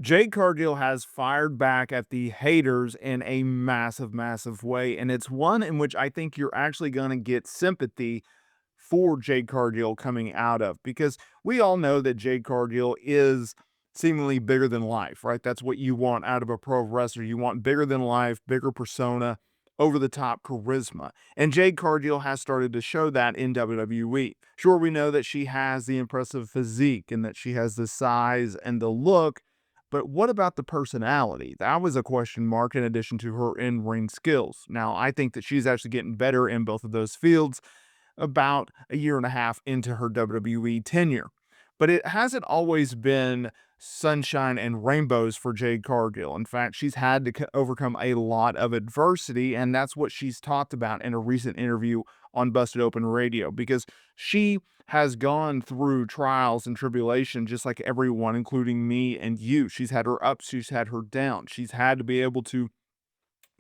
Jade Cargill has fired back at the haters in a massive, massive way. And it's one in which I think you're actually going to get sympathy for Jade Cargill coming out of, because we all know that Jade Cargill is seemingly bigger than life, right? That's what you want out of a pro wrestler. You want bigger than life, bigger persona, over the top charisma. And Jade Cargill has started to show that in WWE. Sure, we know that she has the impressive physique and that she has the size and the look, but what about the personality? That was a question mark in addition to her in-ring skills. Now, I think that she's actually getting better in both of those fields about a year and a half into her WWE tenure. But it hasn't always been sunshine and rainbows for Jade Cargill. In fact, she's had to overcome a lot of adversity, and that's what she's talked about in a recent interview on Busted Open Radio, because she has gone through trials and tribulation just like everyone, including me and you. She's had her ups, she's had her downs. She's had to be able to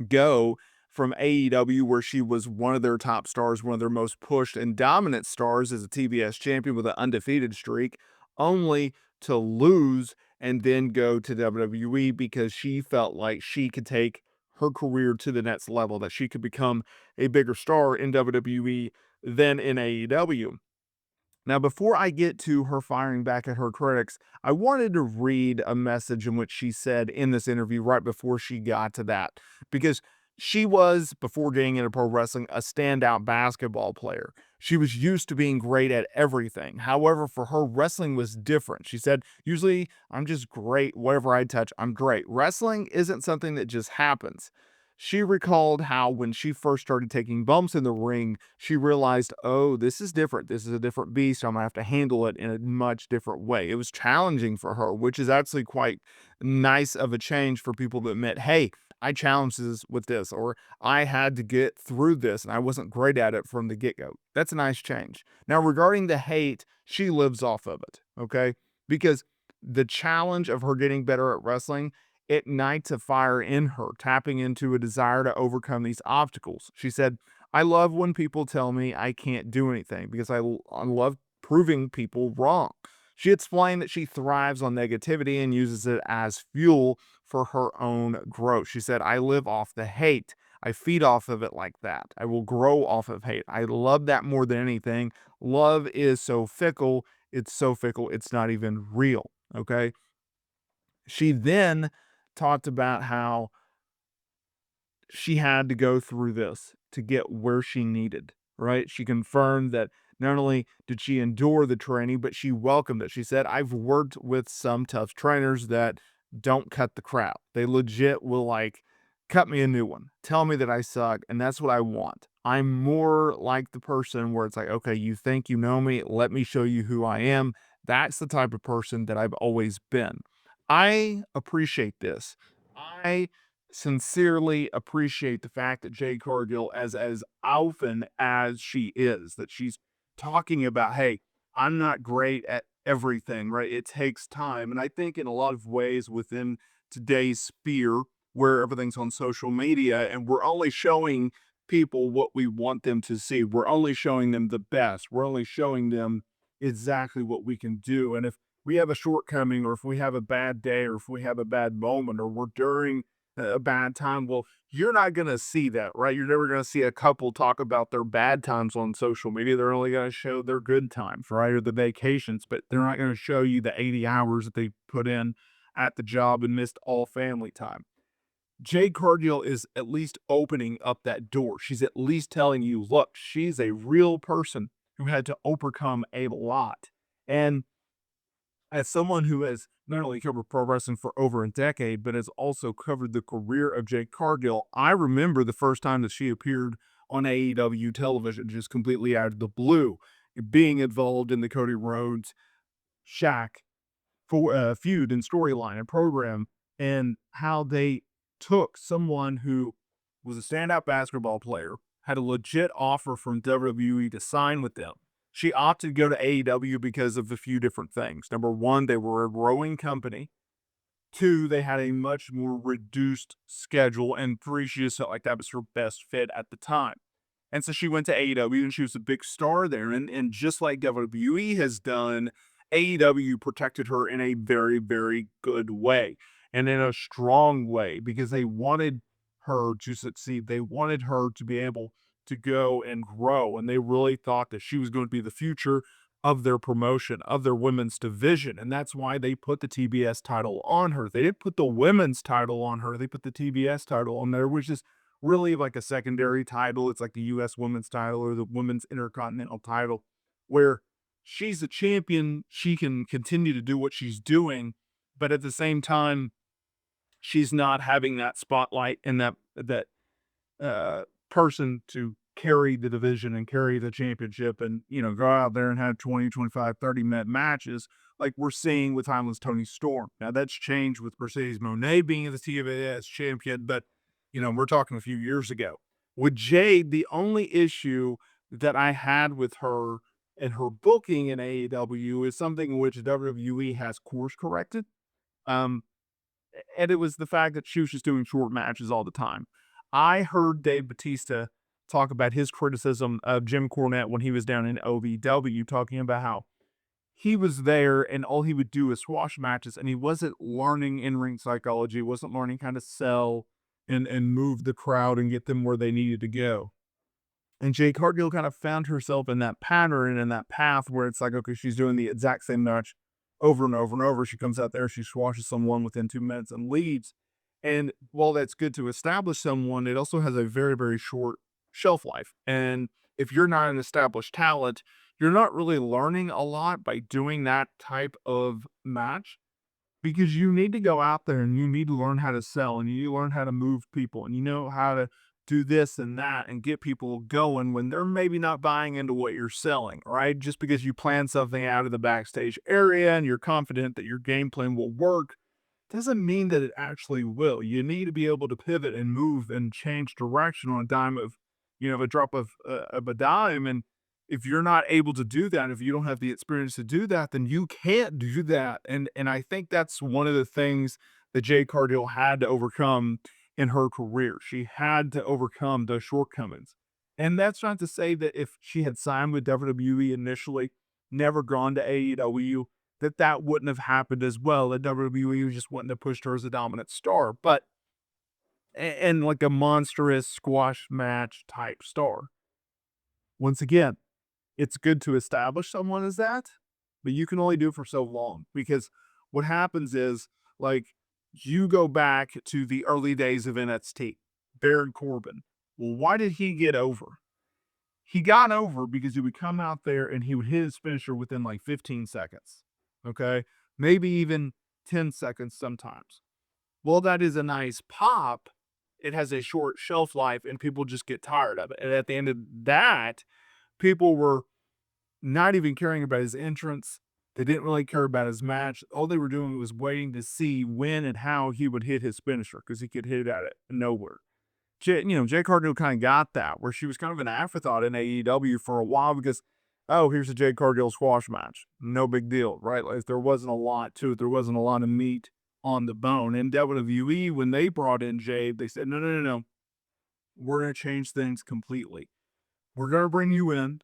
go from AEW, where she was one of their top stars, one of their most pushed and dominant stars as a TBS champion with an undefeated streak, only to lose and then go to WWE because she felt like she could take her career to the next level, that she could become a bigger star in WWE than in AEW. Now, before I get to her firing back at her critics, I wanted to read a message in which she said in this interview right before she got to that, because she was, before getting into pro wrestling, a standout basketball player. She was used to being great at everything. However, for her, wrestling was different. She said, usually I'm just great. Whatever I touch, I'm great. Wrestling isn't something that just happens. She recalled how when she first started taking bumps in the ring, she realized, oh, this is different. This is a different beast. I'm going to have to handle it in a much different way. It was challenging for her, which is actually quite nice of a change for people to admit, hey, I challenged this with this, or I had to get through this and I wasn't great at it from the get-go. That's a nice change. Now, regarding the hate, she lives off of it, okay? Because the challenge of her getting better at wrestling ignites a fire in her, tapping into a desire to overcome these obstacles. She said, I love when people tell me I can't do anything because I love proving people wrong. She explained that she thrives on negativity and uses it as fuel for her own growth. She said, I live off the hate. I feed off of it like that. I will grow off of hate. I love that more than anything. Love is so fickle. It's so fickle, it's not even real. Okay. She then talked about how she had to go through this to get where she needed, right? She confirmed that not only did she endure the training, but she welcomed it. She said, I've worked with some tough trainers that don't cut the crap. They legit will like cut me a new one, tell me that I suck, and that's what I want. I'm more like the person where it's like, okay, you think you know me, let me show you who I am. That's the type of person that I've always been. I appreciate this. I sincerely appreciate the fact that Jade Cargill, as often as she is, that she's talking about, hey, I'm not great at everything, right? It takes time. And I think in a lot of ways within today's sphere where everything's on social media and we're only showing people what we want them to see, we're only showing them the best, we're only showing them exactly what we can do. And if we have a shortcoming, or if we have a bad day, or if we have a bad moment, or we're during a bad time, well, you're not going to see that, right? You're never going to see a couple talk about their bad times on social media. They're only going to show their good times, right? Or the vacations, but they're not going to show you the 80 hours that they put in at the job and missed all family time. Jade Cargill is at least opening up that door. She's at least telling you, look, she's a real person who had to overcome a lot. And as someone who has not only covered pro wrestling for over a decade, but has also covered the career of Jade Cargill, I remember the first time that she appeared on AEW television, just completely out of the blue, being involved in the Cody Rhodes Shaq for feud and storyline and program, and how they took someone who was a standout basketball player, had a legit offer from WWE to sign with them. She opted to go to AEW because of a few different things. Number one, they were a growing company. Two, they had a much more reduced schedule. And three, she just felt like that was her best fit at the time. And so she went to AEW and she was a big star there. And just like WWE has done, AEW protected her in a very, very good way. and in a strong way because they wanted her to succeed. They wanted her to be able to go and grow, and they really thought that she was going to be the future of their promotion, of their women's division, and that's why they put the TBS title on her. They didn't put the women's title on her, they put the TBS title on there, which is really like a secondary title. It's like the US women's title or the women's intercontinental title, where she's a champion, she can continue to do what she's doing, but at the same time, she's not having that spotlight and that person to carry the division and carry the championship and, go out there and have 20, 25, 30-minute matches like we're seeing with Timeless Tony Storm. Now, that's changed with Mercedes Moné being the TBS champion, but, we're talking a few years ago. With Jade, the only issue that I had with her and her booking in AEW is something which WWE has course corrected. Um, and it was the fact that she was just doing short matches all the time. I heard Dave Batista talk about his criticism of Jim Cornette when he was down in OVW, talking about how he was there and all he would do is squash matches and he wasn't learning in-ring psychology, wasn't learning how to sell and move the crowd and get them where they needed to go. And Jade Cargill kind of found herself in that pattern and in that path where it's like, okay, she's doing the exact same match over and over and over. She comes out there, she squashes someone within 2 minutes and leaves. And while that's good to establish someone, it also has a very, very short shelf life. And if you're not an established talent, you're not really learning a lot by doing that type of match because you need to go out there and you need to learn how to sell and you need to learn how to move people and you know how to do this and that and get people going when they're maybe not buying into what you're selling, right? Just because you plan something out of the backstage area and you're confident that your game plan will work doesn't mean that it actually will. You need to be able to pivot and move and change direction on a dime of, a drop of a dime. And if you're not able to do that, if you don't have the experience to do that, then you can't do that. And I think that's one of the things that Jade Cargill had to overcome in her career. She had to overcome those shortcomings. And that's not to say that if she had signed with WWE initially, never gone to AEW, that wouldn't have happened as well. That WWE just wouldn't have pushed her as a dominant star, but and like a monstrous squash match type star. Once again, it's good to establish someone as that, but you can only do it for so long because what happens is like you go back to the early days of NXT, Baron Corbin. Well, why did he get over? He got over because he would come out there and he would hit his finisher within like 15 seconds. Okay. Maybe even 10 seconds sometimes. Well, that is a nice pop. It has a short shelf life and people just get tired of it. And at the end of that, people were not even caring about his entrance. They didn't really care about his match. All they were doing was waiting to see when and how he would hit his finisher because he could hit it at it nowhere. Jay Cargill kind of got that, where she was kind of an afterthought in AEW for a while because, oh, here's a Jay Cargill squash match. No big deal, right? Like there wasn't a lot to it. There wasn't a lot of meat on the bone. In WWE, when they brought in Jade, they said, no, no, no, no. We're going to change things completely. We're going to bring you in.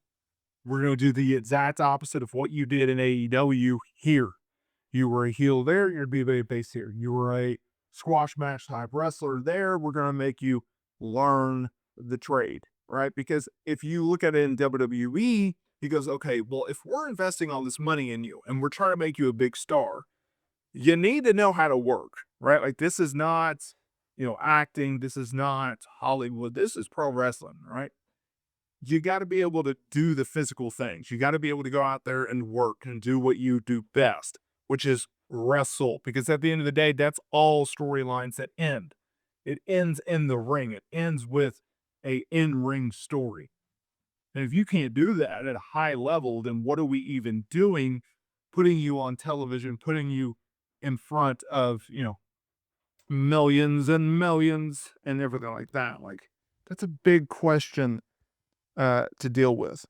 We're going to do the exact opposite of what you did in AEW here. You were a heel there, you're going to be a face here. You were a squash match type wrestler there. We're going to make you learn the trade, right? Because if you look at it in WWE, he goes, okay, well, if we're investing all this money in you and we're trying to make you a big star, you need to know how to work, right? Like this is not, acting. This is not Hollywood. This is pro wrestling, right? You got to be able to do the physical things. You got to be able to go out there and work and do what you do best, which is wrestle. Because at the end of the day, that's all storylines that end. It ends in the ring. It ends with a in-ring story. And if you can't do that at a high level, then what are we even doing putting you on television, putting you in front of, millions and millions and everything like that? Like, that's a big question to deal with.